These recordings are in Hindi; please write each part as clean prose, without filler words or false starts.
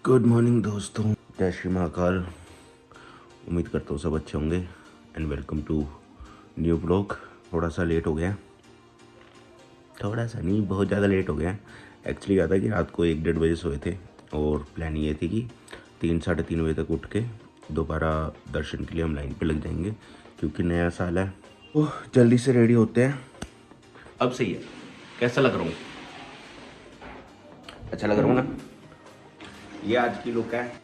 गुड मॉर्निंग दोस्तों, जय श्री महाकाल। उम्मीद करता हूँ सब अच्छे होंगे and welcome to new blog. थोड़ा सा लेट हो गया, थोड़ा सा नहीं बहुत ज़्यादा लेट हो गया। एक्चुअली क्या था कि रात को 1-1:30 बजे सोए थे और प्लान ये थी कि 3-3:30 बजे तक उठ के दोबारा दर्शन के लिए हम लाइन पे लग जाएंगे क्योंकि नया साल है। तो जल्दी से रेडी होते हैं। अब सही है, कैसा लग रहा हूँ? अच्छा लग रहा हूँ ना? ये आज की लुक है।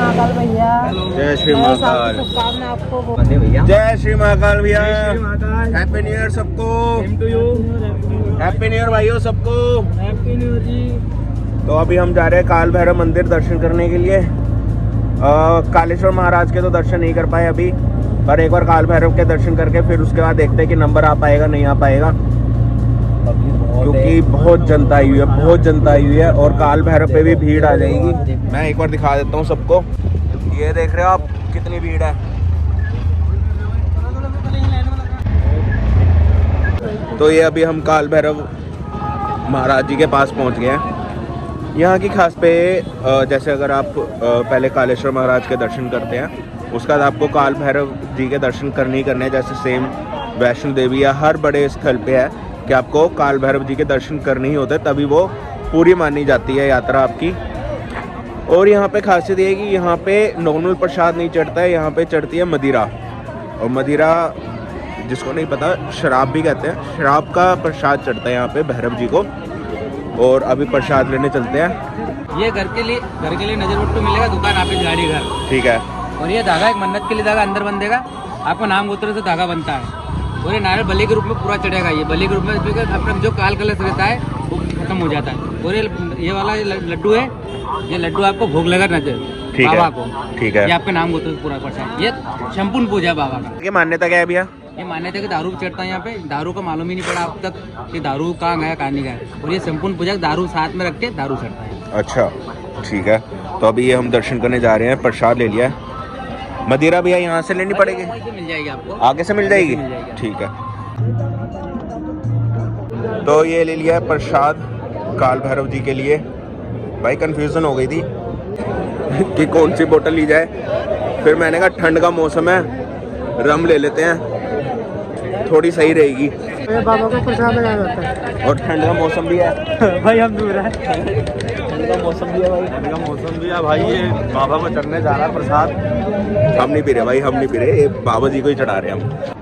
महाकाल भैया, जय श्री महाकाल। शुभकामनाएं आपको। जय श्री महाकाल भैया, हैप्पी न्यू ईयर सबको। हैप्पी न्यू ईयर भाइयों सबको। हैप्पी न्यू ईयर जी। तो अभी हम जा रहे हैं काल भैरव मंदिर दर्शन करने के लिए। कालेश्वर महाराज के तो दर्शन नहीं कर पाए अभी, पर एक बार काल भैरव के दर्शन करके फिर उसके बाद देखते हैं कि नंबर आ पाएगा नहीं आ पाएगा, क्योंकि बहुत जनता आई हुई है, बहुत जनता आई हुई है और काल भैरव पे भी भीड़ आ जाएगी। मैं एक बार दिखा देता हूँ सबको, ये देख रहे हो आप कितनी भीड़ है। तो ये अभी हम काल भैरव महाराज जी के पास पहुँच गए हैं। यहाँ की खास पे जैसे अगर आप पहले कालेश्वर महाराज के दर्शन करते हैं, उसके बाद आपको काल भैरव जी के दर्शन करने ही करने हैं। जैसे सेम वैष्णो देवी या हर बड़े स्थल पे है कि आपको काल भैरव जी के दर्शन करने ही होते हैं, तभी वो पूरी मानी जाती है यात्रा आपकी। और यहाँ पे खासियत ये है कि यहाँ पे नॉर्मल प्रसाद नहीं चढ़ता है, यहाँ पे चढ़ती है मदिरा। और मदिरा जिसको नहीं पता शराब भी कहते हैं, शराब का प्रसाद चढ़ता है यहाँ पे भैरव जी को। और अभी प्रसाद लेने चलते हैं। ये घर के लिए नजर बट्टू मिलेगा, दुकान आप गाड़ी घर। ठीक है। और ये धागा एक मन्नत के लिए धागा अंदर बन देगा, आपको नाम गोत्र से धागा बनता है। और ये नारियल बलि के रूप में पूरा चढ़ेगा। ये बलि के रूप में क्योंकि अपना जो काल कलश रहता है वो खत्म हो जाता है। और ये वाला लड्डू है, ये लड्डू आपको भोग लगा नजर बाबा को। ठीक है। ये आपके नाम गोत्र पूरा प्रसाद। ये संपूर्ण पूजा बाबा का। ये मान्यता क्या है भैया? ये मान्यता है कि दारू चढ़ता है यहाँ पे। दारू का मालूम ही नहीं पड़ा अब तक कि दारू कहाँ गया कहाँ नहीं गया। और ये संपूर्ण पूजा दारू साथ में रख के दारू चढ़ता है। अच्छा ठीक है। तो अभी ये हम दर्शन करने जा रहे हैं, प्रसाद ले लिया है। मदिरा भैया यहाँ से लेनी पड़ेगी? मिल जाएगी आपको, आगे से मिल जाएगी। ठीक है। तो ये ले लिया है प्रसाद काल भैरव जी के लिए। भाई कंफ्यूजन हो गई थी कि कौन सी बोतल ली जाए, फिर मैंने कहा ठंड का मौसम है, रम ले लेते हैं, थोड़ी सही रहेगी। बाबा को प्रसाद लगाया जाता है और ठंड का मौसम भी है भाई, हम दूर है। ठंड का मौसम भी है भाई, ठंड का मौसम भी है भाई। ये बाबा को चढ़ने जा रहा है प्रसाद। हम नहीं पी रहे भाई, हम नहीं पी रहे, ये बाबा जी को ही चढ़ा रहे हैं हम।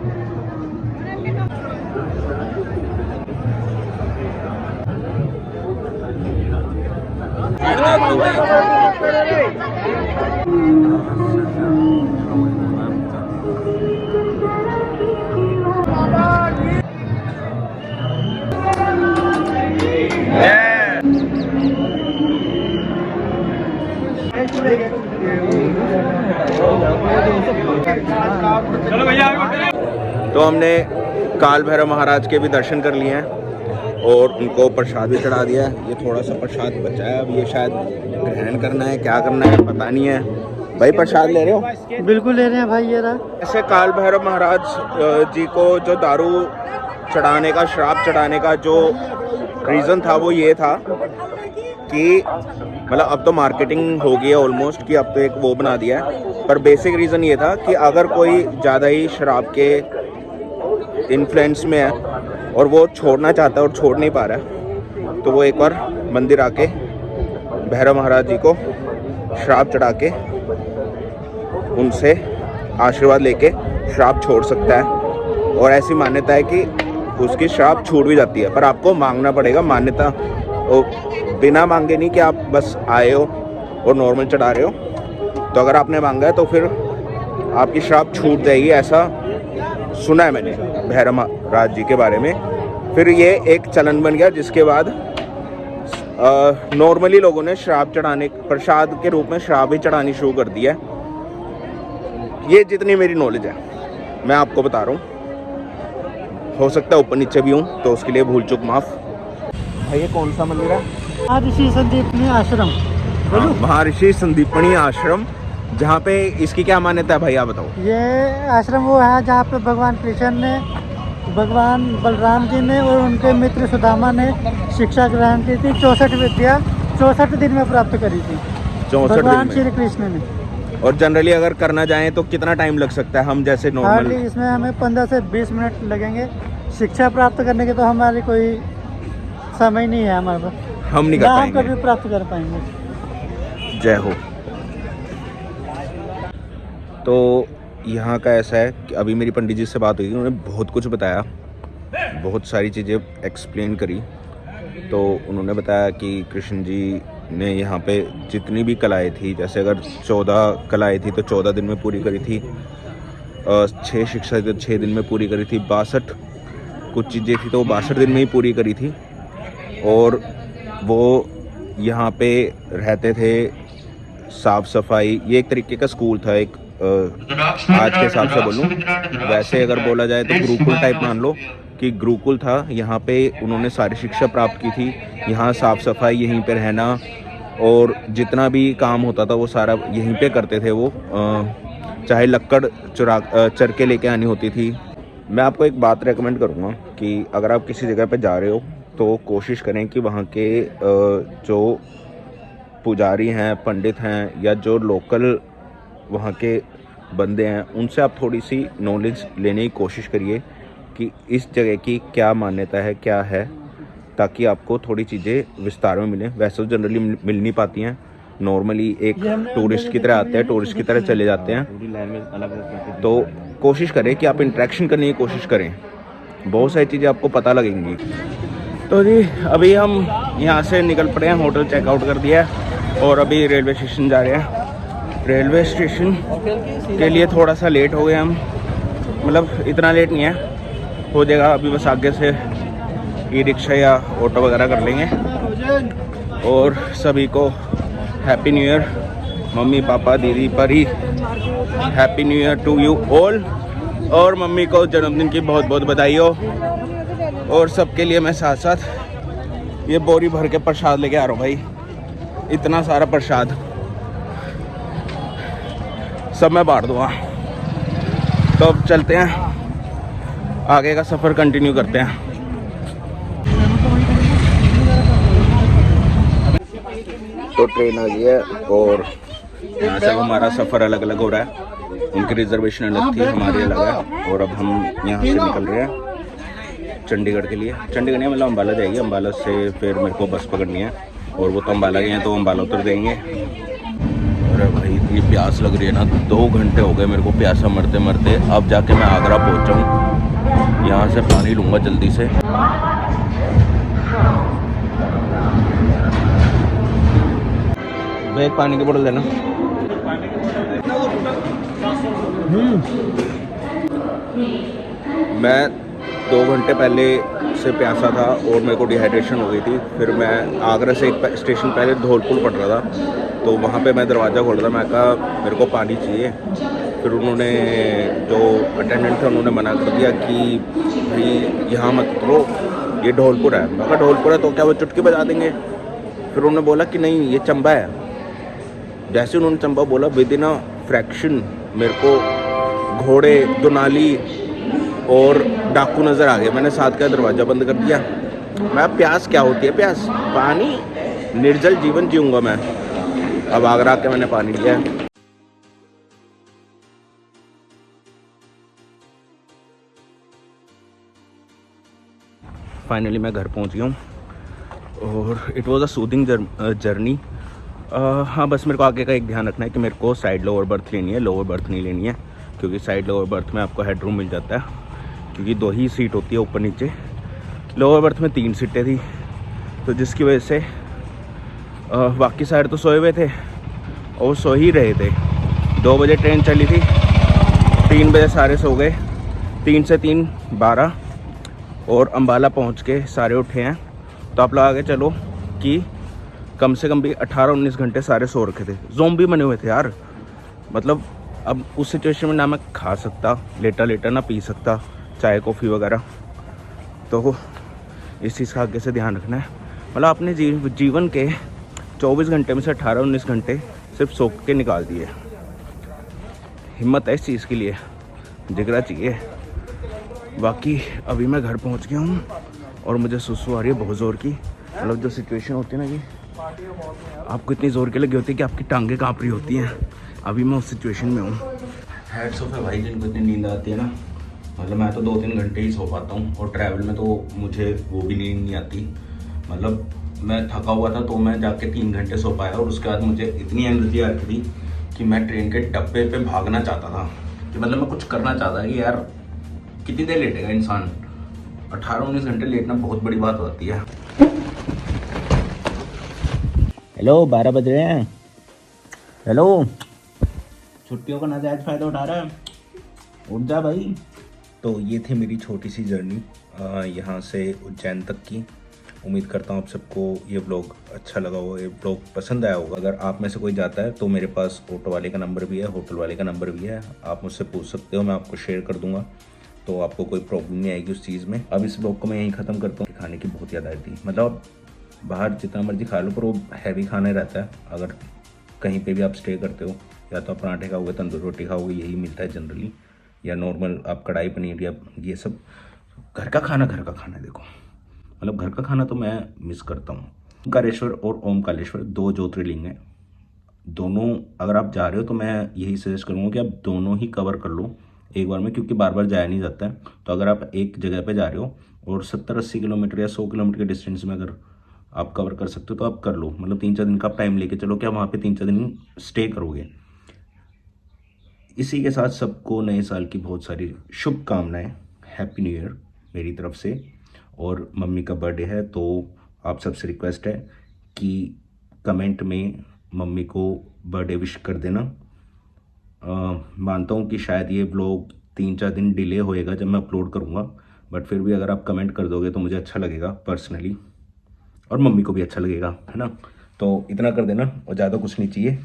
चलो भैया। तो हमने काल भैरव महाराज के भी दर्शन कर लिए हैं और उनको प्रसाद भी चढ़ा दिया है। ये थोड़ा सा प्रसाद बचा है, अब ये शायद ग्रहण करना है, क्या करना है पता नहीं है। भाई प्रसाद ले रहे हो? बिल्कुल ले रहे हैं भाई। ये रहा। ऐसे काल भैरव महाराज जी को जो दारू चढ़ाने का, श्राप चढ़ाने का जो रीज़न था वो ये था कि मतलब अब तो मार्केटिंग हो गई है ऑलमोस्ट, कि अब तो एक वो बना दिया है, पर बेसिक रीज़न ये था कि अगर कोई ज़्यादा ही शराब के इन्फ्लुएंस में है और वो छोड़ना चाहता है और छोड़ नहीं पा रहा है, तो वो एक बार मंदिर आके भैरव महाराज जी को श्राप चढ़ा के उनसे आशीर्वाद लेके श्राप छोड़ सकता है। और ऐसी मान्यता है कि उसकी श्राप छूट भी जाती है, पर आपको मांगना पड़ेगा। मान्यता बिना मांगे नहीं कि आप बस आए हो और नॉर्मल चढ़ा रहे हो। तो अगर आपने मांगा है तो फिर आपकी श्राप छूट जाएगी, ऐसा सुना है मैंने भैरव महाराज जी के बारे में। फिर ये एक चलन बन गया, जिसके बाद नॉर्मली लोगों ने श्राप चढ़ाने, प्रसाद के रूप में श्राप ही चढ़ानी शुरू कर दिया है। ये जितनी मेरी नॉलेज है मैं आपको बता रहा हूँ, हो सकता है ऊपर नीचे भी हूँ, तो उसके लिए भूल चूक माफ़। भाई ये कौन सा मंदिर है? महर्षि संदीपनी आश्रम। महर्षि संदीपनी आश्रम, जहाँ पे इसकी क्या मान्यता है भाई आप बताओ? ये आश्रम वो है जहाँ पे भगवान कृष्ण ने, भगवान बलराम जी ने और उनके मित्र सुदामा ने शिक्षा ग्रहण की थी। 64 विद्या 64 दिन में प्राप्त करी थी 64 भगवान दिन श्री में। कृष्ण ने। और जनरली अगर करना चाहें तो कितना टाइम लग सकता है? हम जैसे हार्डली नॉर्मल इसमें हमें 15 से 20 मिनट लगेंगे। शिक्षा प्राप्त करने के तो हमारी कोई समय नहीं है हमारे पास, हम नहीं कर ना हम पाएंगे। कभी प्राप्त कर पाएंगे। जय हो। तो यहाँ का ऐसा है कि अभी मेरी पंडित जी से बात हुई, उन्होंने बहुत कुछ बताया, बहुत सारी चीज़ें एक्सप्लेन करी। तो उन्होंने बताया कि कृष्ण जी ने यहाँ पे जितनी भी कलाएँ थी, जैसे अगर 14 कलाएँ थी तो 14 दिन में पूरी करी थी, 6 शिक्षा तो 6 दिन में पूरी करी थी, 62 कुछ चीज़ें थी तो 62 दिन में ही पूरी करी थी। और वो यहाँ पे रहते थे, साफ सफाई, ये एक तरीके का स्कूल था। एक आज के हिसाब से बोलूँ, वैसे अगर बोला जाए तो गुरुकुल टाइप मान लो कि गुरुकुल था। यहाँ पे उन्होंने सारी शिक्षा प्राप्त की थी। यहाँ साफ सफाई, यहीं पे रहना, और जितना भी काम होता था वो सारा यहीं पे करते थे वो। चाहे लक्कड़ चर के लेके आनी होती थी। मैं आपको एक बात रेकमेंड करूँगा कि अगर आप किसी जगह पे जा रहे हो तो कोशिश करें कि वहाँ के जो पुजारी हैं, पंडित हैं, या जो लोकल वहाँ के बंदे हैं, उनसे आप थोड़ी सी नॉलेज लेने की कोशिश करिए कि इस जगह की क्या मान्यता है, क्या है, ताकि आपको थोड़ी चीज़ें विस्तार में मिलें। वैसे तो जनरली मिल नहीं पाती हैं, नॉर्मली एक टूरिस्ट की तरह आते हैं, टूरिस्ट की तरह चले जाते हैं। तो कोशिश करें कि आप इंटरेक्शन करने की कोशिश करें, बहुत सारी चीज़ें आपको पता लगेंगी। तो जी अभी हम यहाँ से निकल पड़े हैं, होटल चेकआउट कर दिया है और अभी रेलवे स्टेशन जा रहे हैं। रेलवे स्टेशन के लिए थोड़ा सा लेट हो गए हम, मतलब इतना लेट नहीं है, हो जाएगा। अभी बस आगे से ई रिक्शा या ऑटो वगैरह कर लेंगे। और सभी को happy new year, mummy papa दीदी Pari, happy new year to you all. और मम्मी को जन्मदिन की बहुत बहुत बधाई हो। और सबके लिए मैं साथ साथ ये बोरी भर के प्रसाद लेके आ रहा हूँ भाई, इतना सारा प्रसाद सब मैं बांट दूँगा। तो अब चलते हैं, आगे का सफ़र कंटिन्यू करते हैं। तो ट्रेन आ गई है और यहाँ से हमारा सफ़र अलग अलग हो रहा है। उनकी रिजर्वेशन अलग थी, हमारी अलग है। और अब हम यहाँ से निकल रहे हैं चंडीगढ़ के लिए। चंडीगढ़ नहीं, मतलब अम्बाला जाएगी। अम्बाला से फिर मेरे को बस पकड़नी है, और वो तो अम्बाला गए हैं तो अम्बाला उतर देंगे। अरे भाई इतनी प्यास लग रही है ना, 2 घंटे हो गए मेरे को प्यासा मरते मरते। अब जाके मैं आगरा पहुँचा हूँ, यहाँ से पानी लूँगा जल्दी से। एक पानी की बोतल देना। मैं 2 घंटे पहले से प्यासा था और मेरे को डिहाइड्रेशन हो गई थी। फिर मैं आगरा से एक स्टेशन पहले धौलपुर पड़ रहा था, तो वहाँ पे मैं दरवाज़ा खोल रहा था। मैं कहा मेरे को पानी चाहिए। फिर उन्होंने, जो अटेंडेंट थे, उन्होंने मना कर दिया कि भाई यहाँ मत उतरो, ये धौलपुर है। मैं कहा धौलपुर है तो क्या वो चुटकी बजा देंगे? फिर उन्होंने बोला कि नहीं ये चंबा है। जैसे उन्होंने चंबा बोला, विद इन अ फ्रैक्शन मेरे को घोड़े, दुनाली और डाकू नज़र आ गए। मैंने साथ का दरवाज़ा बंद कर दिया। मैं प्यास क्या होती है, प्यास पानी, निर्जल जीवन जीऊँगा मैं। अब आगरा आके मैंने पानी लिया है। फाइनली मैं घर पहुंच गया हूँ और it was a soothing journey. हाँ, बस मेरे को आगे का एक ध्यान रखना है कि मेरे को साइड लोअर बर्थ लेनी है, लोअर बर्थ नहीं लेनी है, क्योंकि साइड लोअर बर्थ में आपको हेडरूम मिल जाता है, क्योंकि 2 ही सीट होती है ऊपर नीचे। लोअर बर्थ में 3 सीटें थी, तो जिसकी वजह से बाकी सारे तो सोए हुए थे और सो ही रहे थे। 2 बजे ट्रेन चली थी, 3 बजे सारे सो गए, 3 से 3 12, और अम्बाला पहुंच के सारे उठे हैं। तो आप लोग आगे चलो कि कम से कम भी 18-19 घंटे सारे सो रखे थे। ज़ोंबी बने हुए थे यार, मतलब अब उस सिचुएशन में ना मैं खा सकता लेटा लेटा, ना पी सकता चाय कॉफ़ी वगैरह। तो इस चीज़ का आगे से ध्यान रखना है। मतलब अपने जीवन के 24 घंटे में से 18-19 घंटे सिर्फ सो के निकाल दिए। हिम्मत है इस चीज़ के लिए, जिगरा चाहिए। बाकी अभी मैं घर पहुंच गया हूँ और मुझे सुसु आ रही है बहुत ज़ोर की। मतलब जो सिचुएशन होती है ना कि आपको इतनी ज़ोर की लगी होती है कि आपकी टांगें काँप रही होती हैं, अभी मैं उस सिचुएशन में हूँ। हेड्स ऑफ है भाई जिनको इतनी नींद आती है ना। मतलब मैं तो 2-3 घंटे ही सो पाता हूँ, और ट्रैवल में तो मुझे वो भी नींद नहीं आती। मतलब मैं थका हुआ था तो मैं जाके 3 घंटे सो पाया, और उसके बाद मुझे इतनी एनर्जी आ रही थी कि मैं ट्रेन के डब्बे पे भागना चाहता था, कि मतलब मैं कुछ करना चाहता कि यार कितनी देर लेटेगा इंसान। 18-19 घंटे लेटना बहुत बड़ी बात होती है। हेलो 12 बज रहे हैं। हेलो, छुट्टियों का नाजायज फ़ायदा उठा रहा है, उठ जा भाई। तो ये थी मेरी छोटी सी जर्नी यहाँ से उज्जैन तक की। उम्मीद करता हूँ आप सबको ये व्लॉग अच्छा लगा होगा, ये व्लॉग पसंद आया होगा। अगर आप में से कोई जाता है तो मेरे पास ऑटो वाले का नंबर भी है, होटल वाले का नंबर भी है, आप मुझसे पूछ सकते हो, मैं आपको शेयर कर दूंगा, तो आपको कोई प्रॉब्लम नहीं आएगी उस चीज़ में। अब इस व्लॉग को मैं यहीं ख़त्म करता हूँ। खाने की बहुत याद आई थी। मतलब बाहर जितना मर्जी खा लो पर वो हैवी खाना रहता है। अगर कहीं पर भी आप स्टे करते हो, या तो आप पराठे खाओगे, तंदूरी रोटी खाओगे, यही मिलता है जनरली, या नॉर्मल आप कढ़ाई पनीर या ये सब। घर का खाना है। देखो मतलब घर का खाना तो मैं मिस करता हूँ। ओंकारेश्वर और ओमकालेश्वर 2 ज्योतिर्लिंग हैं। दोनों अगर आप जा रहे हो तो मैं यही सजेस्ट करूँगा कि आप दोनों ही कवर कर लो एक बार में, क्योंकि बार बार जाया नहीं जाता है। तो अगर आप एक जगह पे जा रहे हो और 70-80 किलोमीटर या 100 किलोमीटर के डिस्टेंस में अगर आप कवर कर सकते हो तो आप कर लो। मतलब 3-4 दिन का आप टाइम लेके चलो कि आप वहाँ पर 3-4 दिन स्टे करोगे। इसी के साथ सबको नए साल की बहुत सारी शुभकामनाएं। हैप्पी न्यू ईयर मेरी तरफ से। और मम्मी का बर्थडे है तो आप सबसे रिक्वेस्ट है कि कमेंट में मम्मी को बर्थडे विश कर देना। मानता हूँ कि शायद ये व्लॉग 3-4 दिन डिले होएगा जब मैं अपलोड करूँगा, बट फिर भी अगर आप कमेंट कर दोगे तो मुझे अच्छा लगेगा पर्सनली, और मम्मी को भी अच्छा लगेगा, है ना। तो इतना कर देना और ज़्यादा कुछ नहीं चाहिए।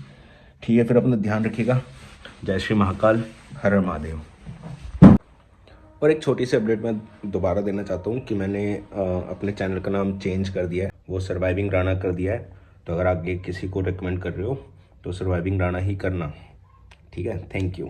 ठीक है, फिर अपना ध्यान रखिएगा। जय श्री महाकाल, हर हर महादेव। और एक छोटी सी अपडेट मैं दोबारा देना चाहता हूँ कि मैंने अपने चैनल का नाम चेंज कर दिया है, वो सर्वाइविंग राणा कर दिया है। तो अगर आप ये किसी को रिकमेंड कर रहे हो तो सर्वाइविंग राणा ही करना। ठीक है, थैंक यू।